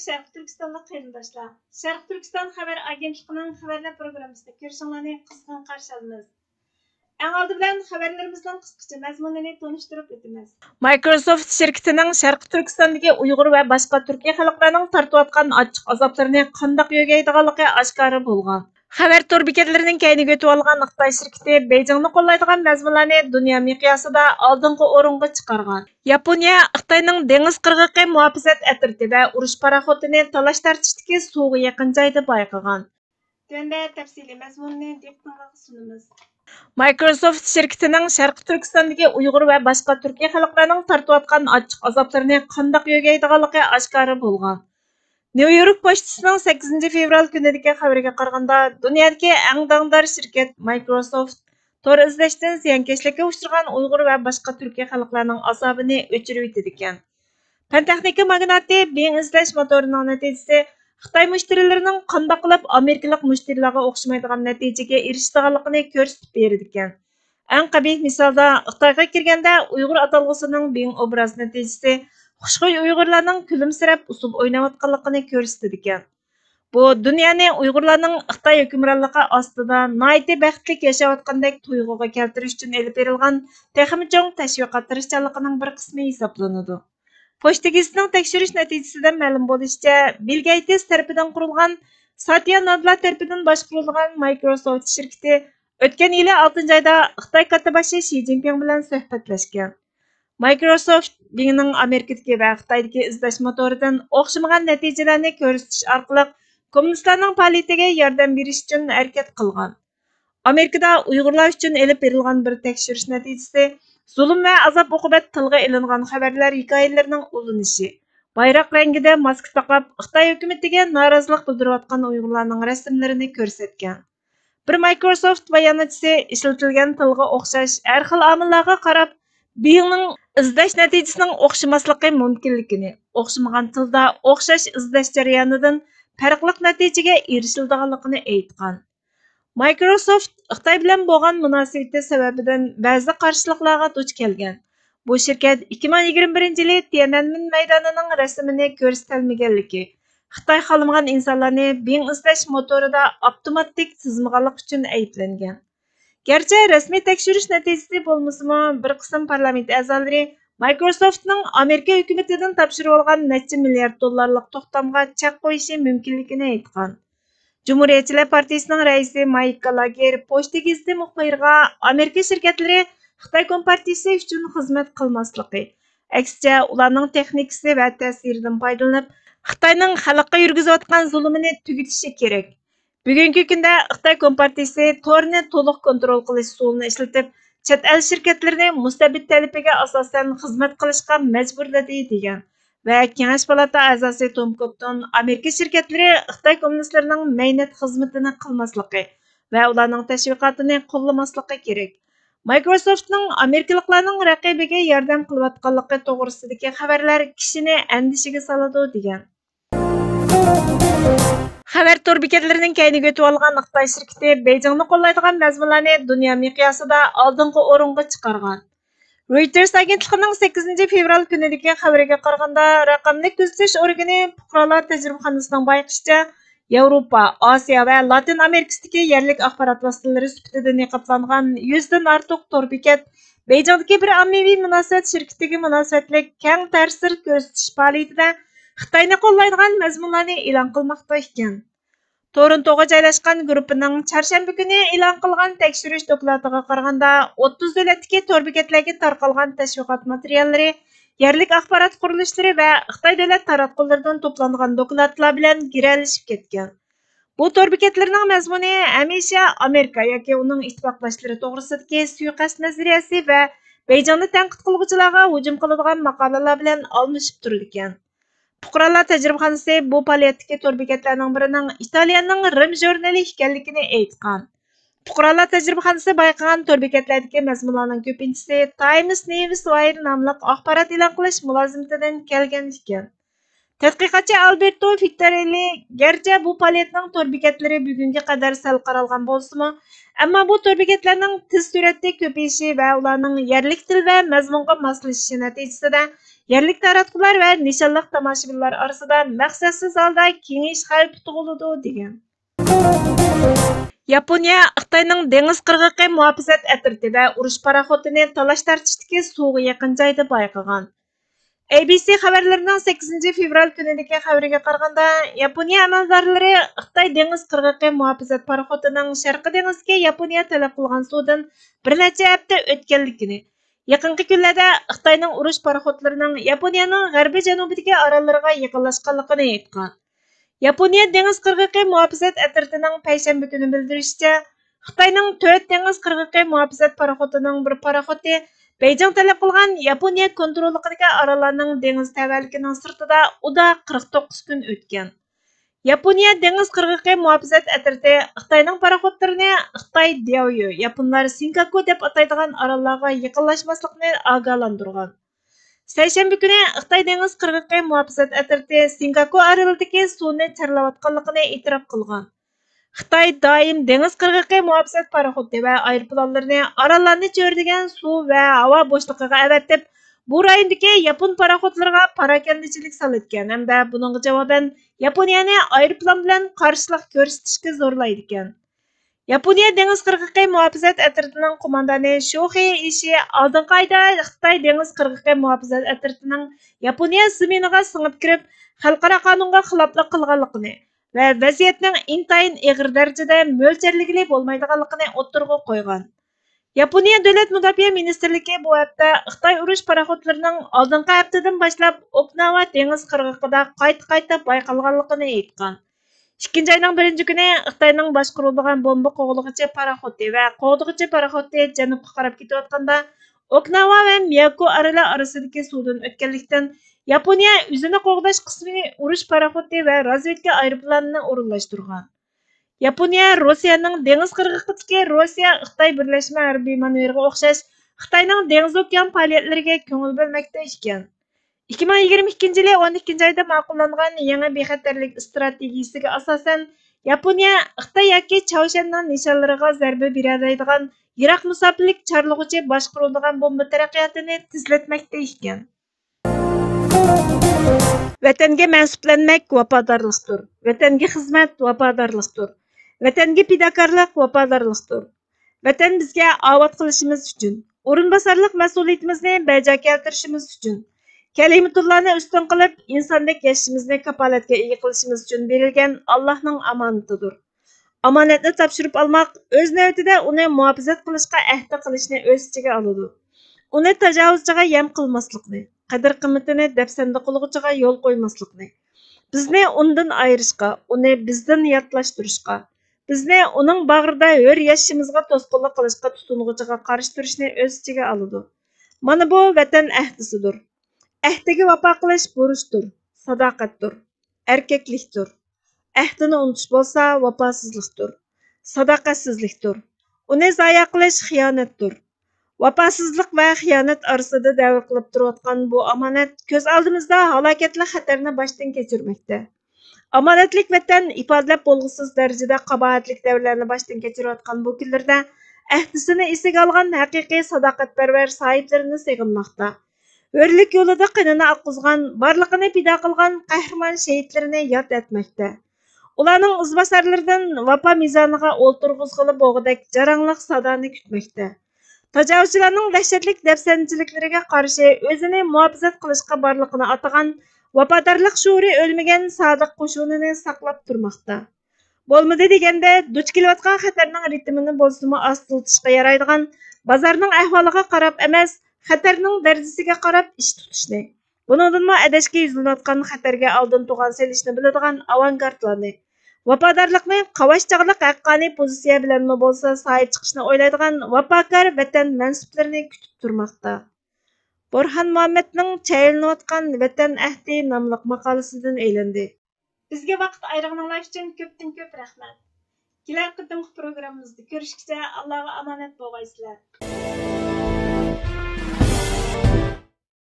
Hörmətlik Şərq Türkistanlıq qarindaşlar. Şərq Türkistan xəbər agentliğinin xəbərlər proqramısında görüşünüzü qızğın qarşı alırıq. Ən aldı bilan xəbərlərimizin qısqaça məzmununu tanıştırıb ötürüz. Microsoft şirkətinin Şərq Türkistandakı Uyğur və başqa Türkiyə xalqlarının tartıb atqan açıq azablarını qandaq yögəydiganlığı aşkara bolğan. Xəbər tor bekatlarının kayniga ötüb alğan Xitoy şirkəti Beijingni qo'llaydigan məzmunlarni dunyo miqyosida oldingi o'ringa chiqargan. Yaponiya Xitoyning dengiz qirg'oqi muhofazat atriti va urush paraxodini talash tartishdagi suvga yaqin joyda bayqagan. Tunda tafsiliy mazmunni diqqatga sunamiz. Microsoft şirketining Sharq Turkistondagi Uyg'ur va boshqa Turkiya xalqlarining tartib atgan ochiq azoblarini qandaq yo'gaydiganligi oshkora bo'lgan. New York pochtasining 8 fevral kunidagi xabariga qaraganda, dunyodagi eng dangdor shirkat Microsoft tor izlashdan ziyonkashlikka uchragan Uyg'ur va boshqa Turkiya xalqlarining azobini o'chirib yetdi ekan. Fan texnika magnati Bing izlash motorining natijasi Xitoy mushtarilarining qanday qilib Amerikalik mushtarlarga o'xshamaydigan natijaga erishganligini ko'rsatib berdi ekan. Eng qabih misolda Xitoyga kirganda Uyg'ur atalg'usining Bing obraz natijasi Xushxuy Uyg'urlarning kulimsirab usub o'ynayotganligini ko'rsatdi ekan. Bu dunyoni Uyg'urlarning Xitoy hukmronligi ostida noiti baxtli yashayotgandek tuyg'uga keltirish uchun elib berilgan texnik cho'ng tashviqot tirishchanligining bir qismi hisoblanadi. Pochta gazetining tekshirish natijasida ma'lum bo'lishicha, Bill Gates tarafidan qurilgan Satya Nadella tarafidan boshqarilgan Microsoft shirkati o'tgan yili 6 oyda Xitoy katibashi Xi Jinping bilan suhbatlashgan. Microsoft Bingning Amerikadagi va Xitoydagi izlash motoridan o'xshamagan natijalarni ko'rsatish orqali kommunistlarning faoliyatiga yordam berish uchun harakat qilgan. Amerikada Uyg'urlar uchun elib berilgan bir tekshirish natijasi zulm va azob oqibat tilga ilingan xabarlar hikoyalarining ulanishi. Bayroq rangida maska taqib, Xitoy hukumatiga norozilik bildirayotgan Uyg'urlarning rasmlarini ko'rsatgan. Bir Microsoft bayonotchisi ishlatilgan tilga o'xshash har xil omillarga qarab Bingning izlash natijasining o'xshamasligi mumkinligini, o'xshamagan tilda o'xshash izlash jarayonidan farqli natijaga erishilganligini aytgan. Microsoft Xitoy bilan bo'lgan munosabati sababidan ba'zi qarshiliklarga duch kelgan. Bu shirkat 2021-yili Tiananmen maydonining rasmini ko'rsatilmaganligi, Xitoy xolamagan insonlarni Bing izlash motorida avtomatik tizimlaganlik uchun ayblangan. Gerçi resmi tekshirish natijasi bo'lmasa-mu, bir qism parlament a'zolari Microsoftning Amerika hukumatidan topshirib olgan necha milliard dollarlik to'xtamga chek qo'yishi mumkinligini aytgan. Cumhuriyetçiler Partiyasining raisi Mike Gallagher pochta gazeti muxbiriga Amerika shirkatlari Xitoy kompartiyasi uchun xizmat qilmasligi, aksicha ularning texnikasi va ta'siridan foydalanib, Xitoyning xalqqa yurgizayotgan zulmini tugutishi kerak. Bugungi kunda Xitoy kompartiyasi torni to'liq kontrol qilish usulini ishlatib, chet el shirkatlarini mustabid talabiga asosan xizmat qilishga majburladi degan va Kengash palata a'zosi Tom Cotton Amerika shirkatlari Xitoy kommunistlarining mehnat xizmatini qilmasligi va ularning tashviqotini qo'llamasligi kerak. Microsoftning Amerikaliklarning raqibiga yordam qilayotganligi to'g'risidagi xabarlar kishini andishiga soladi degan. Xabar tor bekatlarining kayniga o'tib olgan Xitoy shirkati Beijingni qo'llaydigan mazmunlarni dunyo miqyosida oldingi o'ringa chiqargan. Reuters agentligining 8 fevral kunidagi xabariga qaraganda, raqamli kuzatish organi fuqarolar tajribaxonasining bayqishicha, Yevropa, Osiyo va Latin Amerikasidagi yerlik axborot vositalari sifatida niqoblangan 100 dan ortiq tor bekat Beijingdagi bir ommaviy munosabat shirkatiga munosabatlik keng ta'sir ko'rsatish faoliyatida Xitoyni qo'llaydigan mazmunlarni e'lon qilmoqda ekan. Torontoga joylashgan gruppining chorshanba kuni e'lon qilgan tekshirish doklatiga qaraganda, 30 davlatdagi tor bekatlarga tarqalgan tashviqot materiallari, yerlik axborot qurilishlari va Xitoy davlat taratqullaridan to'plangan dokladlar bilan giralashib ketgan. Bu tor bekatlarning mazmuni hamisha Amerika yoki uning ittifoqdoshlari to'g'risidagi suiqasd nazariyasi va Beijingni tanqid qiluvchilarga hujum qiladigan maqolalar bilan almashib turadi ekan. Fuqarolar tajribaxonasi bu faoliyatdagi tor bekatlarning birining Italiyaning Rim jurnali ekanligini aytgan. Fuqarolar tajribaxonasi bayqagan tor bekatlardagi mazmunlarning ko'pinchisi Times News Wire nomli axborot e'lon qilish mulozimatidan kelgan ekan. Tadqiqotchi Alberto Fittarelli, garchi bu faoliyatning tor bekatlari bugunga qadar sal qaralgan bo'lsa-mu, ammo bu tor bekatlarning tez suratda ko'payishi va ularning yerlik til va mazmunga moslashishi natijasida yerlik taratqular va nishonliq tomoshabinlar orasida maqsadsiz holda kengayish xavfi tug'iladi degan. Yaponiya Xitoyning dengiz qirg'oqi muhofazat atriti va urush paraxodini talash tartishdagi suvga yaqin joyda bayqagan. ABC xabarlarining 8 fevral kunidagi xabariga qaraganda, Yaponiya amaldorlari Xitoy dengiz qirg'oqi muhofazat paraxodining Sharqiy dengizga Yaponiya talab qilgan suvdan bir necha hafta o'tganligini, yaqinqi kunlarda Xitoyning urush paraxodlarining Yaponiyaning g'arbiy janubidagi orollariga yaqinlashganligini aytgan. Yaponiya dengiz qirg'oqi muhofazat atritining payshanba kuni bildirishicha, Xitoyning 4 dengiz qirg'oqi muhofazat paraxodining bir paraxodi Beijing talab qilgan Yaponiya kontrolidagi orollarning dengiz tavalligining sirtida uda 49 kun o'tgan. Yaponiya dengiz qirg'oqi muhofazat atriti Xitoyning paraxodlarini Xitoy Diaoyu, yaponlar Senkaku deb ataydigan orollarga yaqinlashmaslikni ogohlantirgan. Seshanba kuni Xitoy dengiz qirg'oqi muhofazat atriti Senkaku orolidagi suvni charlayotganligini e'tirof qilgan. Xitoy doim dengiz qirg'oqi muhofazat paraxodi va aeroplanlarini orollarni cho'rdigan suv va havo bo'shligiga avatib, bu rayondagi yapon paraxodlariga parakandichilik solayotgan hamda buningga javoban Yaponiyani aeroplan bilan qarshilik ko'rsatishga zo'rlaydi ekan. Yaponiya dengiz qirg'oqi muhofazat atritining qo'mondoni Shohei Ishii oldingi oyda Xitoy dengiz qirg'oqi muhofazat atritining Yaponiya ziminiga singib kirib, xalqaro qonunga xiloflik qilganligini va vaziyatning intayin og'ir darajada mo'ljalligili bo'lmaydiganligini o'ttirg'a qo'ygan. Yaponiya davlat mudofaa ministrligi bu hafta Xitoy urush paraxodlarining oldingi haftadan boshlab Okinawa dengiz qirg'og'ida qayta bayqalganligini aytgan. 2 ayning 1 kuni Xitoyning boshqariladigan bomba qo'g'lig'ichi paraxodi va qo'g'dig'ichi paraxodi janubga qarab ketayotganda Okinawa va Miyako orasidagi suvdan o'tganlikdan Yaponiya o'zini qo'g'dash qismi urush paraxodi va razvedka aeroplanini o'rinlashtirgan. Yaponiya Rossiyaning dengiz qirg'og'idagi Rossiya-Xitoy birlashma harbiy manevriga o'xshash Xitoyning dengiz okean faoliyatlariga ko'ngil bo'lmoqda ekan. 2022 yili 12 oyda ma'qullangan yangi bexatarlik strategiyasiga asosan Yaponiya Xitoy yoki Chaoshanning nishonlariga zarba beradigan yiroq musofirlik charlig'uchi boshqariladigan bomba taraqqiyotini tezlatmoqda ekan. Vatanga mansublanmak vafodorlikdir. Vatanga xizmat vafodorlikdir. Vatanga fidokorlik vafodorlikdir. Vatan bizga avod qilishimiz uchun, o'rinbosarlik mas'uliyatimizni bajo keltirishimiz uchun, kalimatullohni ustun qilib, insondek yashashimizni kapolatga ega qilishimiz uchun berilgan Allohning omonatidir. Omonatni topshirib olmoq o'z navbatida uni muhofazat qilishga ahd qilishni o'z ichiga oladi. Uni tajovuzchiga yam qilmaslikni, qadr-qimmatini dafsanda qilg'uchiga yo'l qo'ymaslikni, bizni undan ayirishga, uni bizdan yatlashtirishga, bizni uning bag'rida hur yashashimizga to'sqinlik qilishga tuting'uchiga qarshi turishni o'z ichiga oladi. Mana bu vatan ahdisidir. Ahdiga vafo qilish burchdir, sadoqatdir, erkaklikdir. Ahdini unutish bo'lsa vafosizlikdir, sadoqatsizlikdir. Uni zoya qilish xiyonatdir. Vafosizlik va xiyonat orasida davr qilib turayotgan bu omonat ko'z oldimizda halokatli xatarni boshdan kechirmoqda. Omonatlik vatan ifodalab bo'lg'usiz darajada qabohatlik davrlarni boshdan kechirayotgan bu kunlarda ahdisini esiga olgan haqiqiy sadoqatparvar sohiblarini seg'inmoqda. Hurlik yo'lida qinini oqqizgan, barliqini fido qilgan qahramon shahidlarini yod etmoqda. Ularning izbosarlaridan vafo mezoniga o'ltirg'izg'ili bo'g'idek jarangliq sadoni kutmoqda. Tajovuzchilarning dahshatlik dafsanchiliklariga qarshi o'zini muhofazat qilishga borliqini atagan vafodorlik shuuri o'lmagan sodiq qo'shunini saqlab turmoqda. Bo'lmadi deganda duch kelayotgan xatarning ritmini bo'lsa-mu ostiltishga yaraydigan bozorning ahvoliga qarab emas, xatarning darajasiga qarab ish tutishni. Buningdanmi adashga yuzlanayotgan xatarga oldin tug'an selishni biladigan avangardlarni, vafodorlikni qavaşchaqliq haqqoniy pozitsiya bilanmi bo'lsa sahib chiqishni o'ylaydigan vafokor vatan mansublarini kutib turmoqda. Burhan Muhammadning chaylanayotgan Vatan ahdi nomli maqolasidan e'landi. Bizga vaqt ayirganlar uchun ko'pdan-ko'p rahmat. Kelar qatimki programmamizda ko'rishguncha Allohga omonat bo'lgaysizlar.